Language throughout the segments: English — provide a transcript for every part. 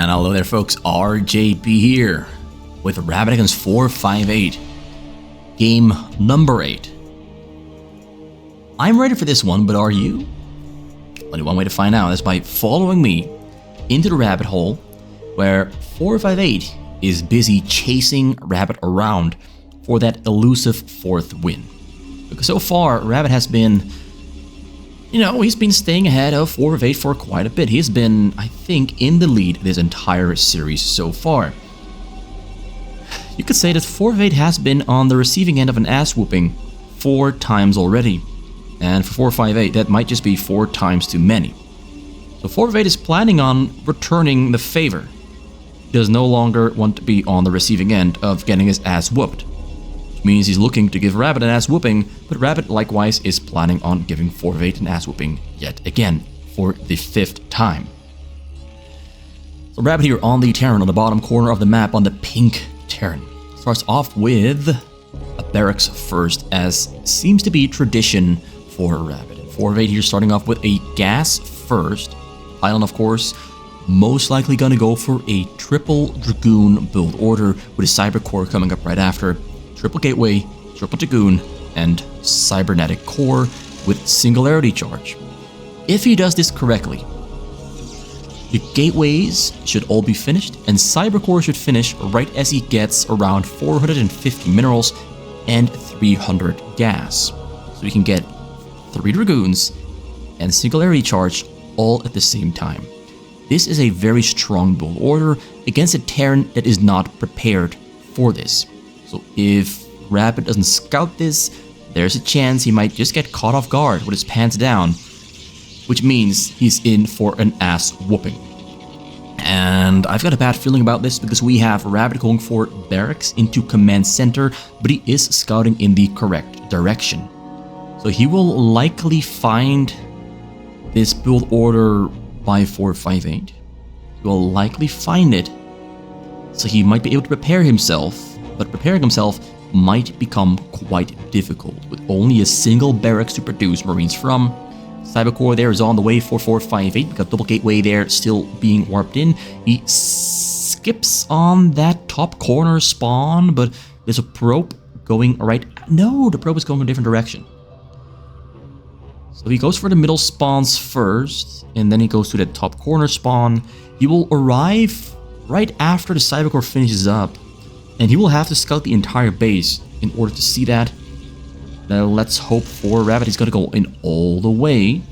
And hello there folks, RJP here with Rabbit against 458, game number 8. I'm ready for this one, but are you? Only one way to find out, that's by following me into the rabbit hole where 458 is busy chasing Rabbit around for that elusive 4th win. Because so far, Rabbit has been, he's been staying ahead of 458 for quite a bit. He's been, I think, in the lead this entire series so far. You could say that 458 has been on the receiving end of an ass whooping 4 times already. And for 458, that might just be 4 times too many. So 458 is planning on returning the favor. He does no longer want to be on the receiving end of getting his ass whooped. Which means he's looking to give Rabbit an ass whooping, but Rabbit likewise is planning on giving 458 an ass whooping yet again for the 5th time. So Rabbit here on the Terran on the bottom corner of the map on the pink Terran. Starts off with a barracks first, as seems to be tradition for Rabbit. 458 here starting off with a gas first. Island, of course, most likely gonna go for a triple Dragoon build order with a Cyber Core coming up right after. Triple Gateway, Triple Dragoon, and Cybernetic Core with Singularity Charge. If he does this correctly, the Gateways should all be finished, and Cyber Core should finish right as he gets around 450 minerals and 300 gas. So we can get 3 Dragoons and Singularity Charge all at the same time. This is a very strong build order against a Terran that is not prepared for this. So if Rabbit doesn't scout this, there's a chance he might just get caught off guard with his pants down, which means he's in for an ass whooping. And I've got a bad feeling about this because we have Rabbit going for barracks into command center, but he is scouting in the correct direction. So he will likely find this build order by 458. He will likely find it, so he might be able to prepare himself, but preparing himself might become quite difficult with only a single barracks to produce Marines from. Cyber Core there is on the way for 458. We got Double Gateway there still being warped in. He skips on that top corner spawn, but there's a probe going right. No, the probe is going in a different direction. So he goes for the middle spawns first, and then he goes to the top corner spawn. He will arrive right after the Cyber Core finishes up, and he will have to scout the entire base in order to see that. Now let's hope for Rabbit. He's going to go in all the way,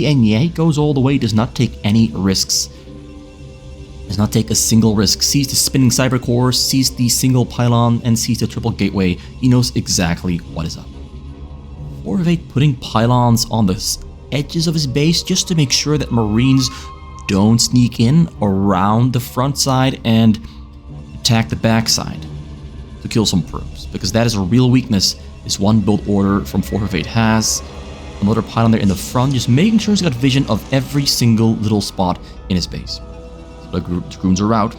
and yeah, he goes all the way. Does not take any risks. Does not take a single risk. Sees the spinning Cyber Core, sees the single pylon, and sees the triple gateway. He knows exactly what is up. 458 putting pylons on the edges of his base just to make sure that Marines don't sneak in around the front side and attack the backside to kill some probes, because that is a real weakness this one build order from 458 has. Another pylon there in the front, just making sure he's got vision of every single little spot in his base. So the Dragoons are out.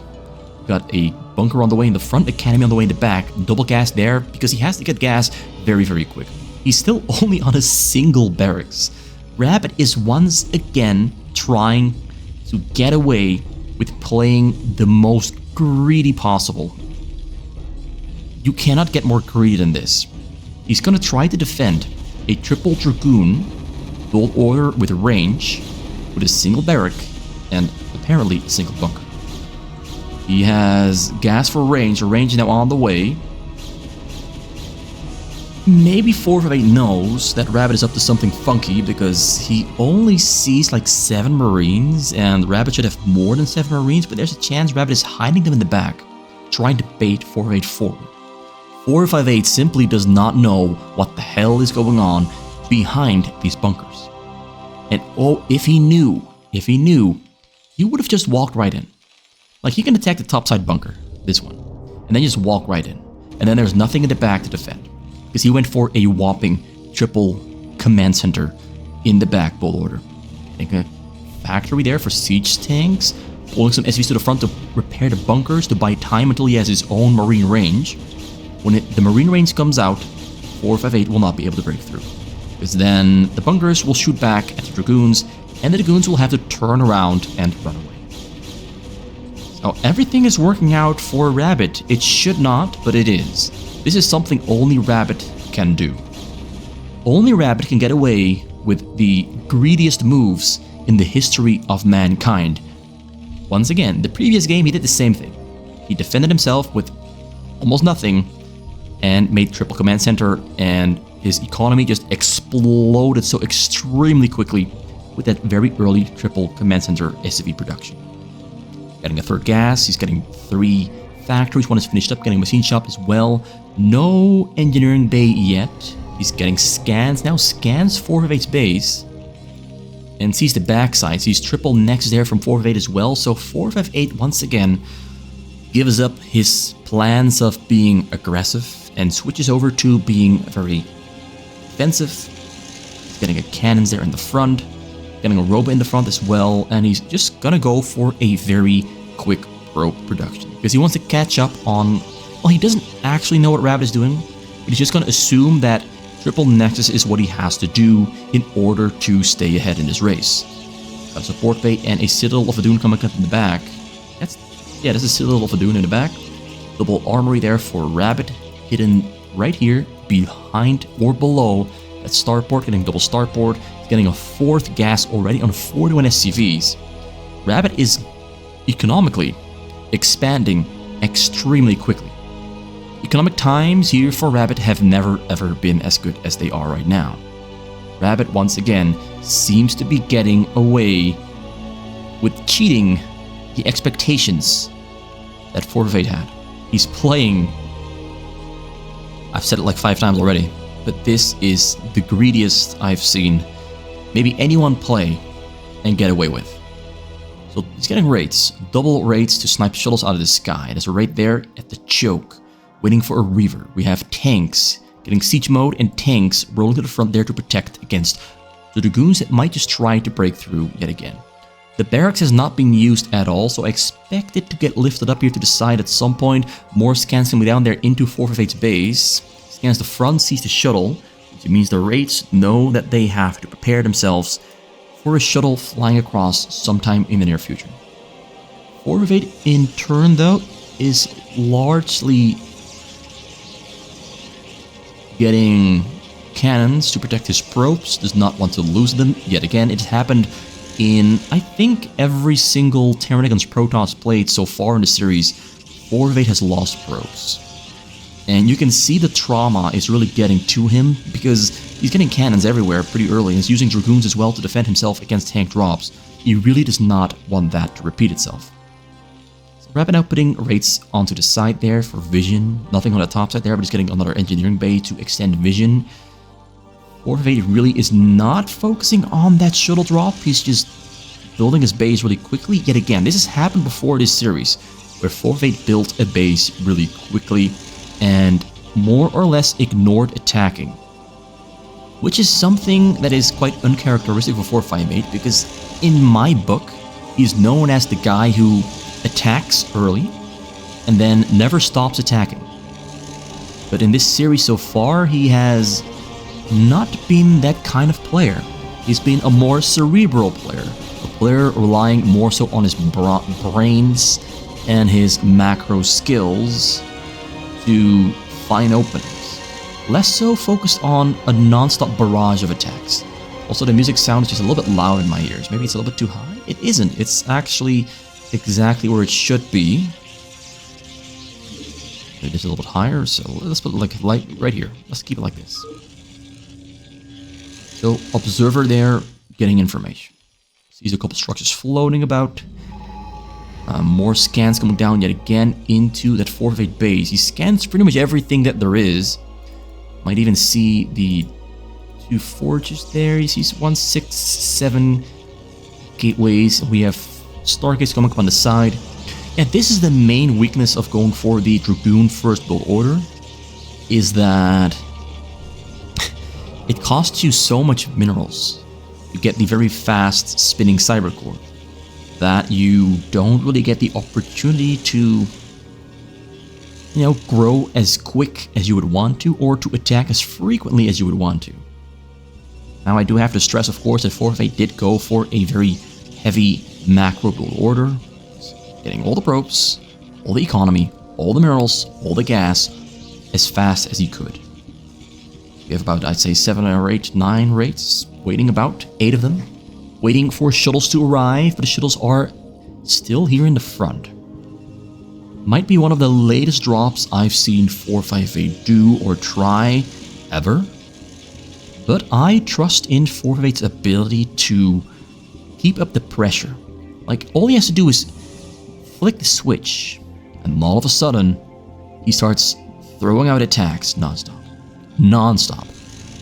Got a bunker on the way in the front, academy on the way in the back, double gas there because he has to get gas very, very quick. He's still only on a single barracks. Rabbit is once again trying to get away with playing the most greedy possible. You cannot get more greedy than this. He's gonna try to defend a triple Dragoon build order with range, with a single barrack, and apparently a single bunker. He has gas for range, range now on the way. Maybe 458 knows that Rabbit is up to something funky because he only sees like 7 Marines, and Rabbit should have more than 7 Marines, but there's a chance Rabbit is hiding them in the back, trying to bait 458 forward. 458 simply does not know what the hell is going on behind these bunkers. And oh, if he knew, he would have just walked right in. Like, he can attack the topside bunker, this one, and then just walk right in. And then there's nothing in the back to defend, because he went for a whopping triple command center in the back build order. Getting a factory there for siege tanks, pulling some SVs to the front to repair the bunkers to buy time until he has his own marine range. When the marine range comes out, 458 will not be able to break through, because then the bunkers will shoot back at the Dragoons, and the Dragoons will have to turn around and run away. So everything is working out for Rabbit. It should not, but it is. This is something only Rabbit can do. Only Rabbit can get away with the greediest moves in the history of mankind. Once again, the previous game he did the same thing. He defended himself with almost nothing and made triple command center, and his economy just exploded so extremely quickly with that very early triple command center SCV production. Getting a third gas, he's getting 3 factories, 1 is finished up, getting a machine shop as well. No engineering bay yet. He's getting scans, now scans 458's base and sees the backside, sees triple nexus there from 458 as well. So 458 once again gives up his plans of being aggressive and switches over to being very defensive. He's getting a cannons there in the front, getting a robot in the front as well, and he's just gonna go for a very quick probe production because he wants to catch up on, well, he doesn't actually know what Rabbit is doing, but he's just gonna assume that triple nexus is what he has to do in order to stay ahead in this race. Got a support bay and a Citadel of Adun coming up in the back. That's a Citadel of Adun in the back. Double armory there for Rabbit, hidden right here behind or below that starport, getting double starport. He's getting a 4th gas already on 41 SCVs. Rabbit is economically expanding extremely quickly. Economic times here for Rabbit have never ever been as good as they are right now. Rabbit once again seems to be getting away with cheating the expectations that 458 had. He's playing, I've said it like 5 times already, but this is the greediest I've seen maybe anyone play and get away with. So he's getting rates, double rates to snipe shuttles out of the sky. There's a rate there at the choke, waiting for a Reaver. We have tanks getting siege mode and tanks rolling to the front there to protect against the Dragoons that might just try to break through yet again. The barracks has not been used at all, so I expect it to get lifted up here to the side at some point. More scans can be down there into 458's base. Scans the front, sees the shuttle, which means the Wraiths know that they have to prepare themselves for a shuttle flying across sometime in the near future. 458 in turn though is largely getting cannons to protect his probes, does not want to lose them yet again. It happened in, I think, every single Terran against Protoss played so far in the series. 458 has lost probes. And you can see the trauma is really getting to him because he's getting cannons everywhere pretty early and he's using Dragoons as well to defend himself against tank drops. He really does not want that to repeat itself. So Rabbit now putting rates onto the side there for vision. Nothing on the top side there, but he's getting another engineering bay to extend vision. 458 really is not focusing on that shuttle drop. He's just building his base really quickly. Yet again, this has happened before this series, where 458 built a base really quickly and more or less ignored attacking. Which is something that is quite uncharacteristic for 458, because in my book, he's known as the guy who attacks early and then never stops attacking. But in this series so far, he has not been that kind of player. He's been a more cerebral player, a player relying more so on his brains and his macro skills to find openings. Less so focused on a non-stop barrage of attacks. Also, the music sound is just a little bit loud in my ears. Maybe it's a little bit too high? It isn't. It's actually exactly where it should be. Maybe it's a little bit higher, so let's put it like right here. Let's keep it like this. So, observer there, getting information. Sees a couple structures floating about. More scans coming down yet again into that 458 base. He scans pretty much everything that there is. Might even see the 2 forges there. He sees 1, 6, 7 gateways. We have stargates coming up on the side. And this is the main weakness of going for the Dragoon First Build Order, is that it costs you so much minerals to get the very fast spinning cyber core that you don't really get the opportunity to, grow as quick as you would want to, or to attack as frequently as you would want to. Now, I do have to stress, of course, that 458 did go for a very heavy macro build order. getting all the probes, all the economy, all the minerals, all the gas, as fast as he could. We have about, I'd say, 7 or 8, 9 raids waiting about, 8 of them, waiting for shuttles to arrive, but the shuttles are still here in the front. Might be one of the latest drops I've seen 458 do or try ever. But I trust in 458's ability to keep up the pressure. Like, all he has to do is flick the switch, and all of a sudden, he starts throwing out attacks nonstop. Non-stop.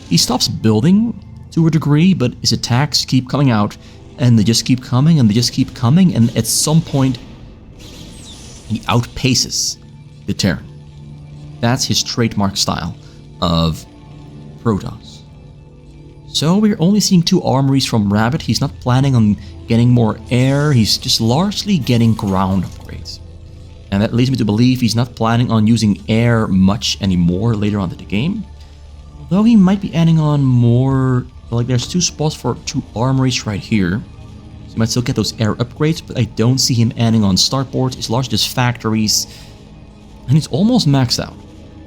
He stops building to a degree, but his attacks keep coming out, and they just keep coming, and they just keep coming, and at some point, he outpaces the Terran. That's his trademark style of Protoss. So we're only seeing 2 armories from Rabbit. He's not planning on getting more air, he's just largely getting ground upgrades. And that leads me to believe he's not planning on using air much anymore later on in the game. Though he might be adding on more, like there's 2 spots for 2 armories right here. So you might still get those air upgrades, but I don't see him adding on starports. It's largely just factories. And it's almost maxed out.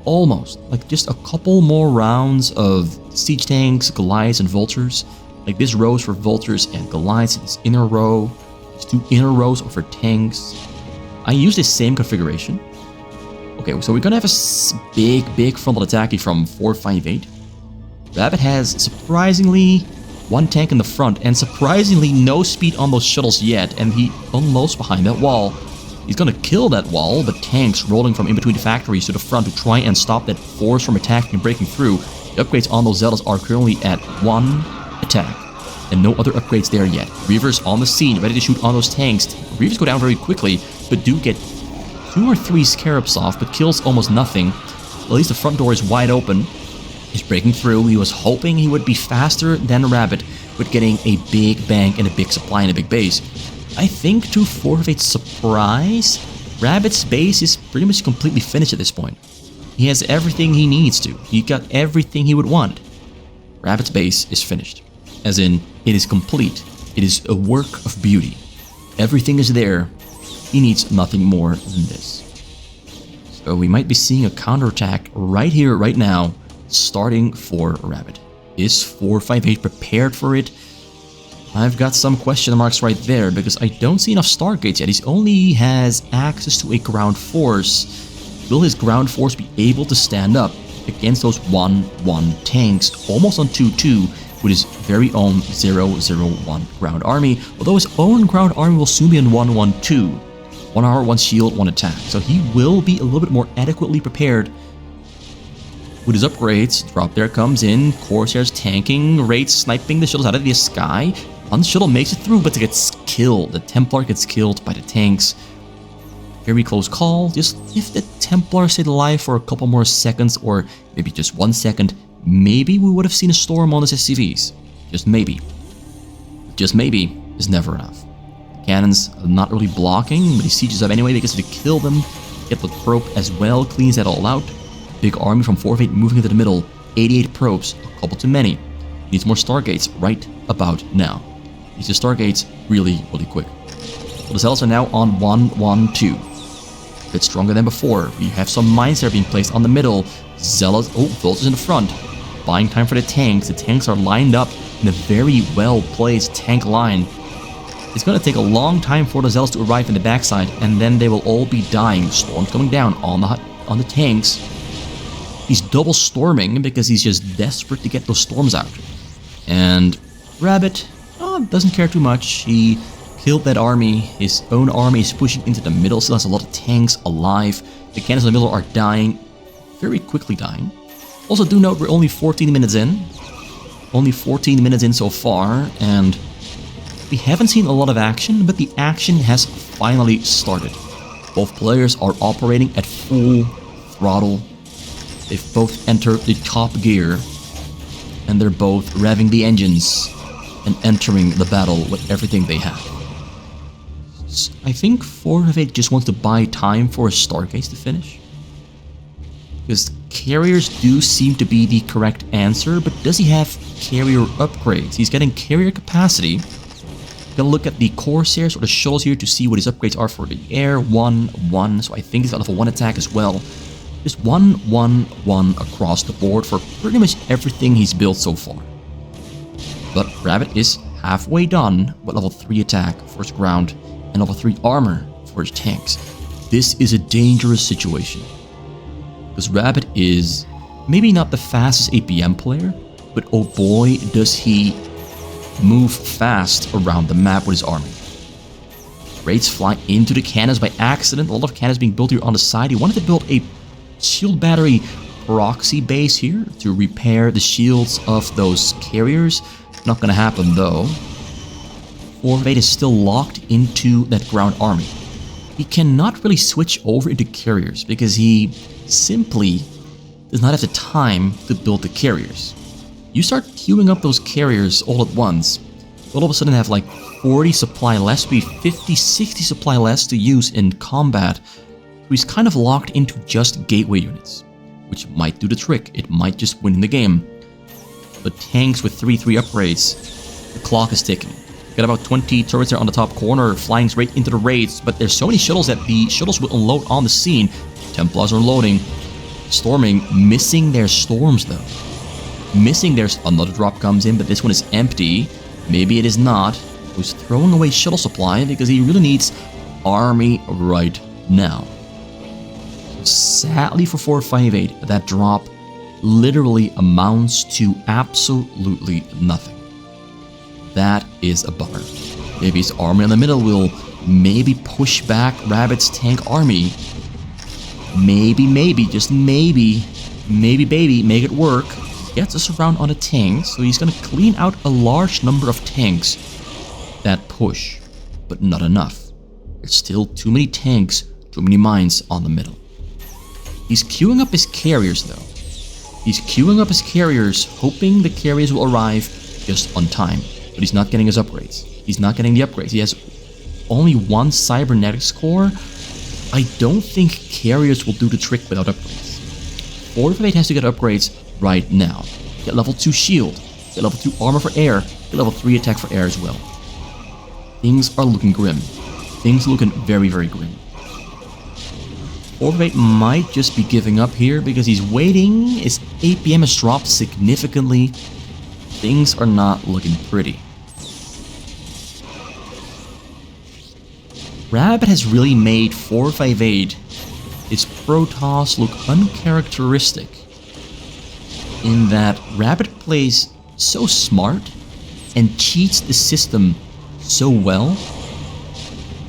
Almost. Like just a couple more rounds of siege tanks, Goliaths, and Vultures. Like this row is for Vultures and Goliaths, and this inner row, these 2 inner rows are for tanks. I use this same configuration. Okay, so we're gonna have a big frontal attack from 458. Rabbit has surprisingly 1 tank in the front, and surprisingly no speed on those shuttles yet, and he unloads behind that wall. He's gonna kill that wall, but tanks rolling from in between the factories to the front to try and stop that force from attacking and breaking through. The upgrades on those Zealots are currently at 1 attack, and no other upgrades there yet. Reavers on the scene, ready to shoot on those tanks. Reavers go down very quickly, but do get 2 or 3 Scarabs off, but kills almost nothing. At least the front door is wide open. He's breaking through. He was hoping he would be faster than Rabbit with getting a big bank and a big supply and a big base. I think to 458's surprise, Rabbit's base is pretty much completely finished at this point. He has everything he needs to. He got everything he would want. Rabbit's base is finished. As in, it is complete. It is a work of beauty. Everything is there. He needs nothing more than this. So we might be seeing a counterattack right here, right now, starting for Rabbit. Is 458 prepared for it? I've got some question marks right there because I don't see enough Stargates yet. He only has access to a ground force. Will his ground force be able to stand up against those 1-1 tanks, almost on 2-2, with his very own 0-0-1 ground army, although his own ground army will soon be in 1-1-2. 1 armor, 1 shield, 1 attack. So he will be a little bit more adequately prepared with his upgrades. Drop there comes in, Corsairs tanking, raids sniping the shuttles out of the sky. One shuttle makes it through, but it gets killed. The Templar gets killed by the tanks. Very close call. Just if the Templar stayed alive for a couple more seconds, or maybe just 1 second, maybe we would have seen a storm on his SCVs. Just maybe. Just maybe is never enough. The cannons are not really blocking, but he sieges up anyway because to kill them. Get the probe as well, cleans that all out. Big army from 458 moving into the middle. 88 probes, a couple too many. Needs more Stargates right about now. Needs the Stargates really quick. So the Zealots are now on 1-1-2. A bit stronger than before. We have some mines that are being placed on the middle. Zealots, Vultures in the front. Buying time for the tanks. The tanks are lined up in a very well-placed tank line. It's going to take a long time for the Zealots to arrive in the backside, and then they will all be dying. Storms coming down on the tanks. He's double storming because he's just desperate to get those storms out. And Rabbit doesn't care too much. He killed that army. His own army is pushing into the middle, still has a lot of tanks alive. The cannons in the middle are dying, very quickly dying. Also do note we're only 14 minutes in. Only 14 minutes in so far, and we haven't seen a lot of action, but the action has finally started. Both players are operating at full throttle. They've both entered the top gear, and they're both revving the engines and entering the battle with everything they have. I think 458 just wants to buy time for his Stargates to finish. Because carriers do seem to be the correct answer, but does he have carrier upgrades? He's getting carrier capacity, Gonna look at the Corsairs or the shuttles here to see what his upgrades are for the air. 1, 1. So I think he's got level 1 attack as well. Just 1, 1, 1 across the board for pretty much everything he's built so far. But Rabbit is halfway done with level 3 attack for his ground and level 3 armor for his tanks. This is a dangerous situation. Because Rabbit is maybe not the fastest APM player, but oh boy does he move fast around the map with his army. Raids fly into the cannons by accident. A lot of cannons being built here on the side. He wanted to build a shield battery proxy base here to repair the shields of those carriers. Not gonna happen though. 458 is still locked into that ground army. He cannot really switch over into carriers because he simply does not have the time to build the carriers. You start queuing up those carriers all at once, all of a sudden have like 40 supply less, maybe 50, 60 supply less to use in combat. So he's kind of locked into just gateway units, which might do the trick. It might just win the game. But tanks with 3-3 upgrades, the clock is ticking. Got about 20 turrets there on the top corner, flying straight into the raids, but there's so many shuttles that the shuttles will unload on the scene. Templars are loading. Storming, missing their storms though. Missing there's another drop comes in, but this one is empty. Maybe it is not. Who's throwing away shuttle supply because he really needs army right now. Sadly for 458, that drop literally amounts to absolutely nothing. That is a bummer. Maybe his army in the middle will maybe push back Rabbit's tank army. Maybe, just maybe, baby, make it work. Gets us around on a tank, so he's gonna clean out a large number of tanks that push, but not enough. There's still too many tanks, too many mines on the middle. He's queuing up his carriers though. He's queuing up his carriers, hoping the carriers will arrive just on time. But he's not getting his upgrades. He's not getting the upgrades. He has only 1 cybernetics core. I don't think carriers will do the trick without upgrades. 458 has to get upgrades right now. Get level 2 shield, get level 2 armor for air, get level 3 attack for air as well. Things are looking grim. Things are looking very, very grim. 458 might just be giving up here because he's waiting. His APM has dropped significantly. Things are not looking pretty. Rabbit has really made 458 his Protoss look uncharacteristic in that Rabbit plays so smart and cheats the system so well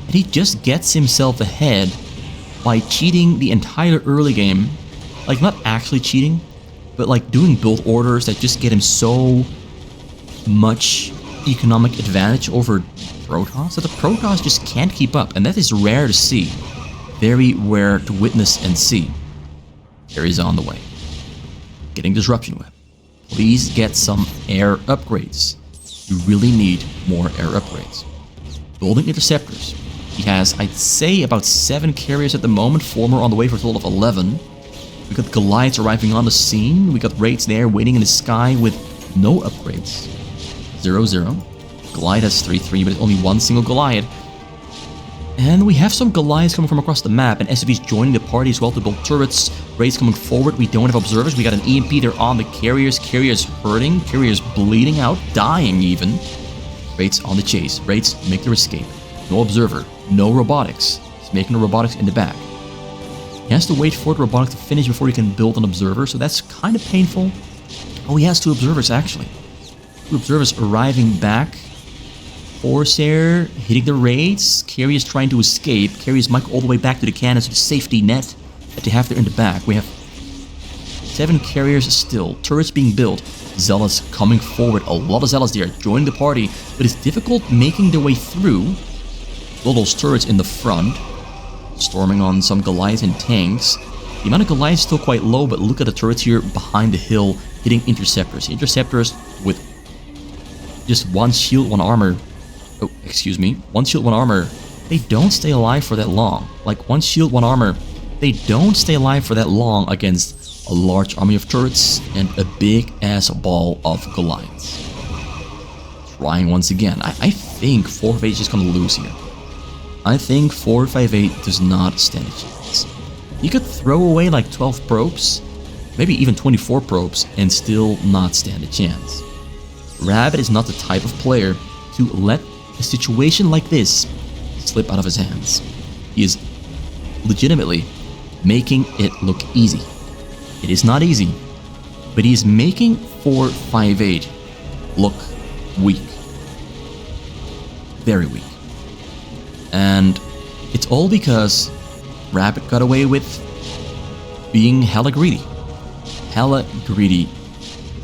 that he just gets himself ahead by cheating the entire early game. Like, not actually cheating, but like doing build orders that just get him so much economic advantage over Protoss that the Protoss just can't keep up, and that is rare to see. Very rare to witness and see. Carries on the way. Getting Disruption Web. Please get some air upgrades. You really need more air upgrades. Building Interceptors. He has, I'd say, about 7 carriers at the moment, 4 more on the way for a total of 11. We got Goliaths arriving on the scene. We got Raids there waiting in the sky with no upgrades. 0-0. Goliath has 3-3, but it's only 1 single Goliath. And we have some Goliaths coming from across the map, and SCV's joining the party as well to build turrets. Raids coming forward. We don't have observers. We got an EMP there on the carriers. Carriers hurting. Carriers bleeding out. Dying even. Raids on the chase. Raids make their escape. No observer. No robotics. He's making the robotics in the back. He has to wait for the robotics to finish before he can build an observer, so that's kind of painful. Oh, he has 2 observers actually. 2 observers arriving back. Corsair hitting the raids. Carriers trying to escape. Carriers might go all the way back to the cannons with a safety net that they have there in the back. We have 7 carriers still. Turrets being built. Zealots coming forward. A lot of Zealots there joining the party, but it's difficult making their way through all those turrets in the front. Storming on some Goliaths and tanks. The amount of Goliaths is still quite low, but look at the turrets here behind the hill hitting Interceptors. Interceptors with just 1 shield, 1 armor. Oh, excuse me. 1 shield, 1 armor. They don't stay alive for that long. Like, 1 shield, 1 armor. They don't stay alive for that long against a large army of turrets and a big ass ball of Goliaths. trying once again. I think 458 is just gonna lose here. I think 458 does not stand a chance. He could throw away like 12 probes, maybe even 24 probes, and still not stand a chance. Rabbit is not the type of player to let a situation like this slip out of his hands. He is legitimately making it look easy. It is not easy, but he is making 458 look weak. Very weak. And it's all because Rabbit got away with being hella greedy. Hella greedy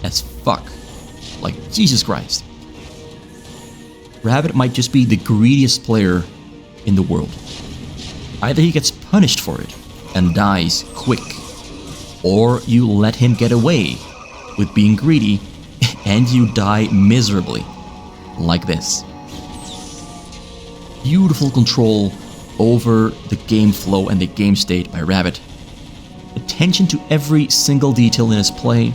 as fuck. Like, Jesus Christ. Rabbit might just be the greediest player in the world. Either he gets punished for it and dies quick, or you let him get away with being greedy and you die miserably, like this. Beautiful control over the game flow and the game state by Rabbit. Attention to every single detail in his play.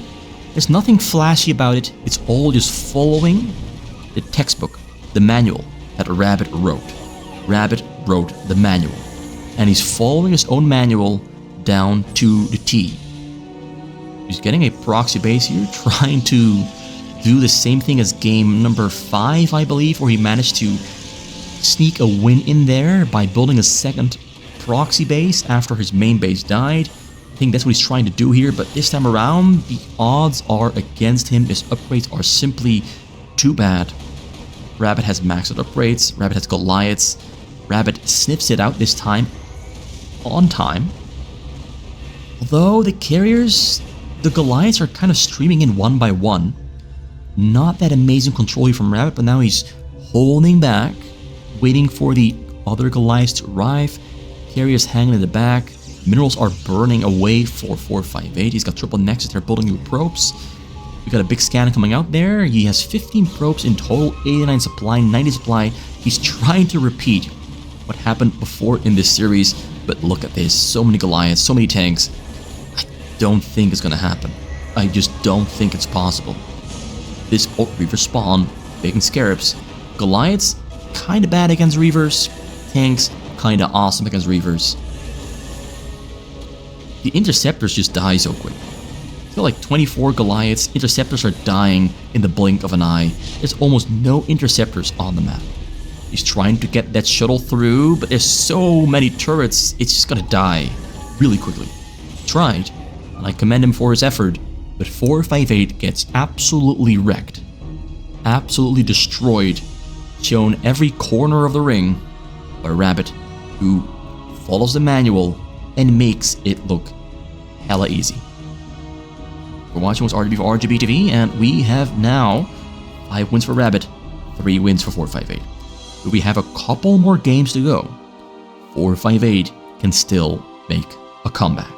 There's nothing flashy about it, it's all just following the textbook, the manual that Rabbit wrote. Rabbit wrote the manual, and he's following his own manual down to the T. He's getting a proxy base here, trying to do the same thing as game number 5, I believe, where he managed to sneak a win in there by building a second proxy base after his main base died. I think that's what he's trying to do here, but this time around, the odds are against him. His upgrades are simply too bad. Rabbit has maxed out upgrades, Rabbit has Goliaths, Rabbit sniffs it out this time, on time. Although the carriers, the Goliaths are kind of streaming in one by one. Not that amazing control here from Rabbit, but now he's holding back, waiting for the other Goliaths to arrive. Carriers hanging in the back. Minerals are burning away for 458. He's got triple nexus, they're building new probes. We got a big scan coming out there. He has 15 probes in total, 89 supply, 90 supply. He's trying to repeat what happened before in this series, but look at this. So many Goliaths, so many tanks. I don't think it's gonna happen. I just don't think it's possible. This Reaver spawn, making Scarabs. Goliaths, kinda bad against Reavers. Tanks, kinda awesome against Reavers. The Interceptors just die so quick. It's got like 24 Goliaths. Interceptors are dying in the blink of an eye. There's almost no Interceptors on the map. He's trying to get that shuttle through, but there's so many turrets, it's just gonna die really quickly. He tried, and I commend him for his effort, but 458 gets absolutely wrecked. Absolutely destroyed. Shown every corner of the ring by Rabbit, who follows the manual and makes it look hella easy. We're watching what's RGB for RGB TV, and we have now 5 wins for Rabbit, 3 wins for 458. But we have a couple more games to go. 458 can still make a comeback.